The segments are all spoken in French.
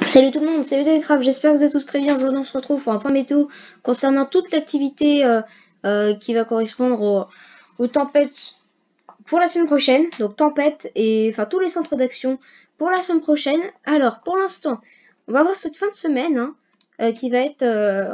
Salut tout le monde, c'est Télécraft, j'espère que vous êtes tous très bien. Aujourd'hui on se retrouve pour un point météo concernant toute l'activité qui va correspondre aux tempêtes pour la semaine prochaine. Donc tempête et enfin tous les centres d'action pour la semaine prochaine. Alors pour l'instant, on va voir cette fin de semaine qui va être,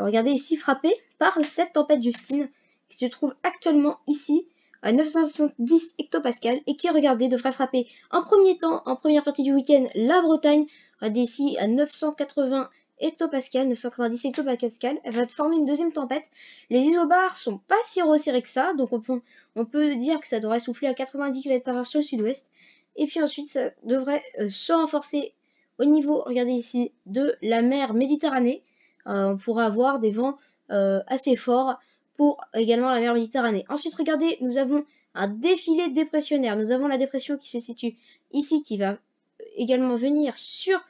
regardez ici, frappée par cette tempête Justine qui se trouve actuellement ici à 970 hectopascales et qui, regardez, devrait frapper en premier temps, en première partie du week-end, la Bretagne. Regardez ici à 980 hectopascales, 990 hectopascales. Elle va former une deuxième tempête. Les isobars sont pas si resserrés que ça, donc on peut dire que ça devrait souffler à 90 km/h sur le sud-ouest. Et puis ensuite, ça devrait se renforcer au niveau, regardez ici, de la mer Méditerranée. On pourra avoir des vents assez forts pour également la mer Méditerranée. Ensuite, regardez, nous avons un défilé dépressionnaire. Nous avons la dépression qui se situe ici, qui va également venir sur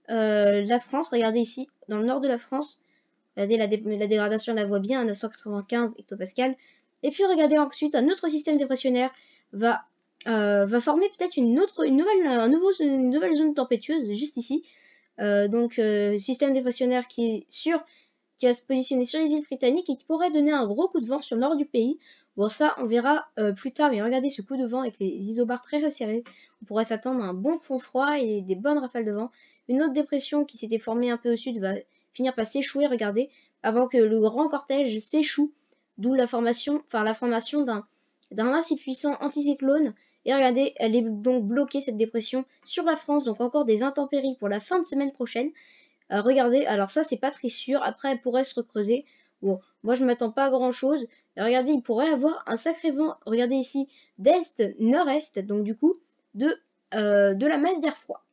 la France. Regardez ici, dans le nord de la France. Regardez la dégradation, on la voit bien à 995 hectopascales. Et puis regardez ensuite, un autre système dépressionnaire va former peut-être une nouvelle zone tempétueuse juste ici. Système dépressionnaire qui va se positionner sur les îles britanniques et qui pourrait donner un gros coup de vent sur le nord du pays. Bon, ça, on verra plus tard, mais regardez ce coup de vent avec les isobars très resserrés. On pourrait s'attendre à un bon fond froid et des bonnes rafales de vent. Une autre dépression qui s'était formée un peu au sud va finir par s'échouer, regardez, avant que le grand cortège s'échoue, d'où la formation d'un assez puissant anticyclone. Et regardez, elle est donc bloquée, cette dépression, sur la France, donc encore des intempéries pour la fin de semaine prochaine. Regardez, alors ça c'est pas très sûr, après elle pourrait se recreuser. Bon, moi je m'attends pas à grand chose. Et regardez, il pourrait avoir un sacré vent, regardez ici, d'est-nord-est, donc du coup, de la masse d'air froid.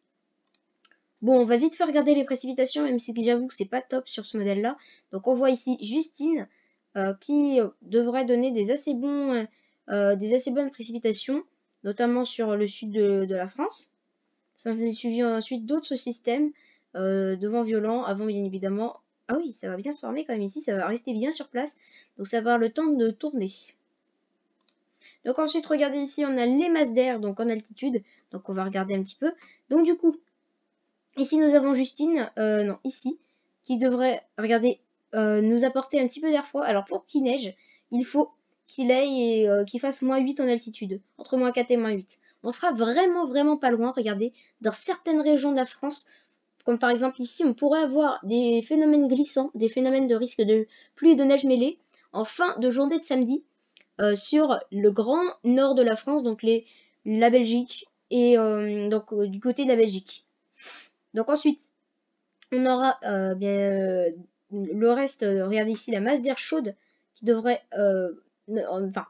Bon, on va vite faire regarder les précipitations, même si j'avoue que c'est pas top sur ce modèle-là. Donc on voit ici Justine, qui devrait donner des assez bonnes précipitations, notamment sur le sud de la France. Ça faisait suivi ensuite d'autres systèmes de vent violent, avant bien évidemment. Ah oui, ça va bien se former quand même ici, ça va rester bien sur place, donc ça va avoir le temps de tourner. Donc ensuite, regardez ici, on a les masses d'air, donc en altitude, donc on va regarder un petit peu. Donc du coup, ici nous avons Justine, non, ici, qui devrait, regardez, nous apporter un petit peu d'air froid. Alors pour qu'il neige, il faut qu'il aille et qu'il fasse -8 en altitude, entre -4 et -8. On sera vraiment pas loin, regardez, dans certaines régions de la France, comme par exemple ici, on pourrait avoir des phénomènes glissants, des phénomènes de risque de pluie et de neige mêlée, en fin de journée de samedi, sur le grand nord de la France, donc la Belgique, et du côté de la Belgique. Donc ensuite, on aura le reste, regardez ici, la masse d'air chaude, qui devrait... enfin,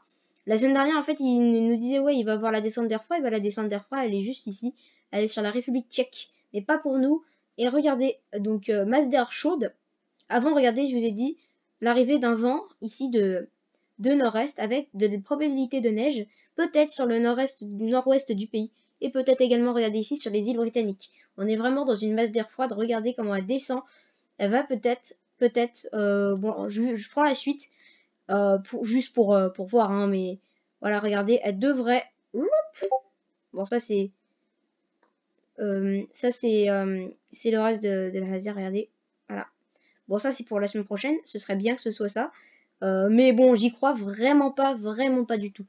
la semaine dernière, en fait, il nous disait, ouais, il va avoir la descente d'air froid, et bien la descente d'air froid, elle est juste ici, elle est sur la République tchèque, mais pas pour nous. Et regardez, donc masse d'air chaude. Avant, regardez, je vous ai dit, l'arrivée d'un vent, ici, de nord-est, avec de probabilités de neige, peut-être sur le nord-ouest du pays, et peut-être également, regardez ici, sur les îles britanniques. On est vraiment dans une masse d'air froide, regardez comment elle descend. Elle va peut-être, bon, je prends la suite, juste pour voir, hein, mais voilà, regardez, elle devrait... Bon, ça c'est le reste de la laser, regardez, voilà. Bon, ça c'est pour la semaine prochaine, ce serait bien que ce soit ça, mais bon, j'y crois vraiment pas du tout.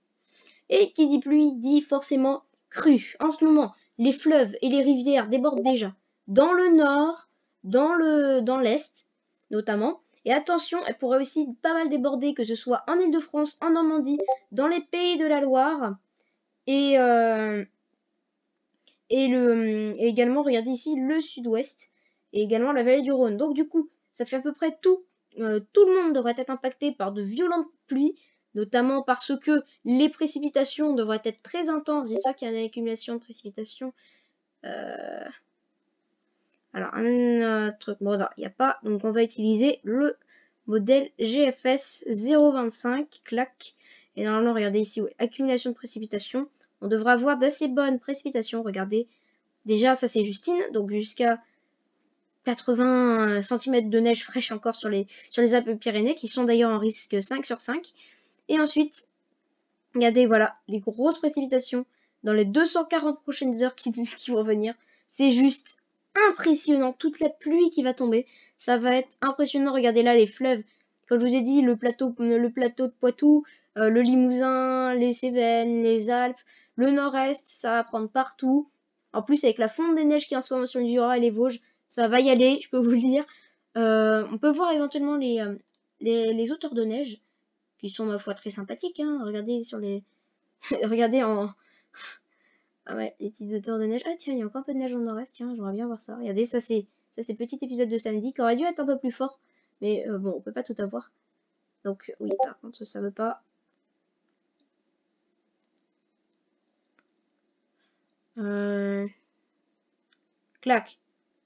Et qui dit pluie dit forcément crue. En ce moment, les fleuves et les rivières débordent déjà dans le nord, dans l'est notamment. Et attention, elle pourrait aussi pas mal déborder, que ce soit en Île-de-France, en Normandie, dans les pays de la Loire, et également, regardez ici, le sud-ouest, et également la vallée du Rhône. Donc du coup, ça fait à peu près tout le monde devrait être impacté par de violentes pluies, notamment parce que les précipitations devraient être très intenses. J'espère qu'il y a une accumulation de précipitations. Alors, un truc, bon, non, il n'y a pas, donc on va utiliser le modèle GFS 025, clac. Et normalement, regardez ici, ouais, accumulation de précipitations. On devrait avoir d'assez bonnes précipitations, regardez. Déjà, ça c'est Justine, donc jusqu'à 80 cm de neige fraîche encore sur les Alpes-Pyrénées, qui sont d'ailleurs en risque 5 sur 5. Et ensuite, regardez, voilà, les grosses précipitations dans les 240 prochaines heures qui vont venir. C'est juste impressionnant. Toute la pluie qui va tomber, ça va être impressionnant. Regardez là les fleuves. Comme je vous ai dit, le plateau de Poitou, le Limousin, les Cévennes, les Alpes, le Nord-Est, ça va prendre partout. En plus, avec la fonte des neiges qui est en ce moment sur le Jura et les Vosges, ça va y aller, je peux vous le dire. On peut voir éventuellement les hauteurs de neige, qui sont ma foi très sympathiques. Hein. Regardez sur les... Regardez en... Ah ouais, les petites hauteurs de neige. Ah tiens, il y a encore un peu de neige au nord-est. Tiens, j'aimerais bien voir ça. Regardez, ça c'est petit épisode de samedi qui aurait dû être un peu plus fort. Mais bon, on peut pas tout avoir. Donc oui, par contre, ça veut pas. Clac.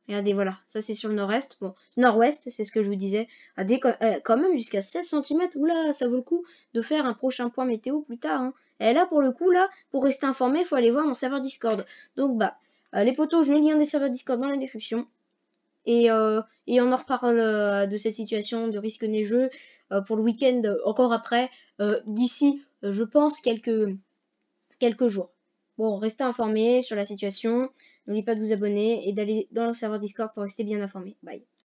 Regardez, voilà. Ça c'est sur le nord-est. Bon, nord-ouest, c'est ce que je vous disais. Regardez, quand même jusqu'à 16 cm. Oula, ça vaut le coup de faire un prochain point météo plus tard. Hein. Et là, pour le coup, là, pour rester informé, il faut aller voir mon serveur Discord. Donc, bah, les potos, je mets le lien des serveurs Discord dans la description. Et on en reparle de cette situation de risque neigeux pour le week-end encore après, d'ici, je pense, quelques jours. Bon, restez informés sur la situation. N'oubliez pas de vous abonner et d'aller dans le serveur Discord pour rester bien informé. Bye.